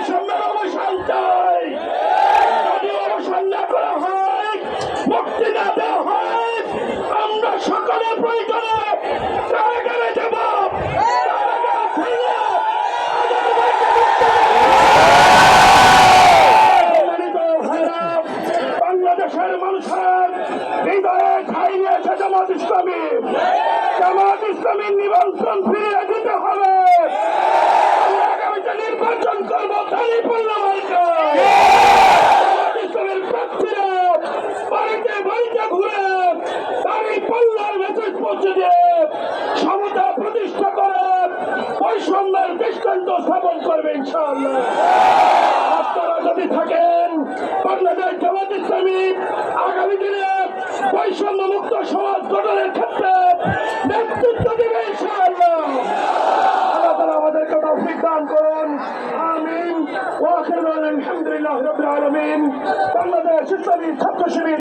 বৈষম্যের অবসান চাই। যদি অবসান না করা হয়, মুক্তি না দেওয়া হয়, আমরা সকলে প্রয়োজনে কারাগারে যাব। বাংলাদেশের মানুষের হৃদয়ে ঠাঁই নিয়েছে জামাত ইসলামী। জামাত ইসলামীর নিবন্ধন ফিরিয়ে দিতে হবে। আমরা আগামীতে নির্বাচন করবো দাঁড়িপাল্লামার্কা। জামাত ইসলামের প্রার্থীরা বাড়িতে বাড়িতে ঘুরে দাঁড়িপাল্লার মেসেজ পৌঁছে দিয়ে সমতা প্রতিষ্ঠা করে বৈষম্যের দৃষ্টান্ত স্থাপন করবে ইনশাআল্লাহ। আপনারা যদি থাকেন, বাংলাদেশ জামাত ইসলামী আগামী দিনে বৈষম্য মুক্ত সমাজ গঠনের ক্ষেত্রে নেতৃত্ব দেবে ইনশাআল্লাহ। আল্লাহ তাআলা আমাদেরকে তৌফিক দান করুন। আমিন। ওয়া আখিরু আলহামদুলিল্লাহি রাব্বিল আলামিন। বাংলাদেশ ইসলামী ছাত্র শিবির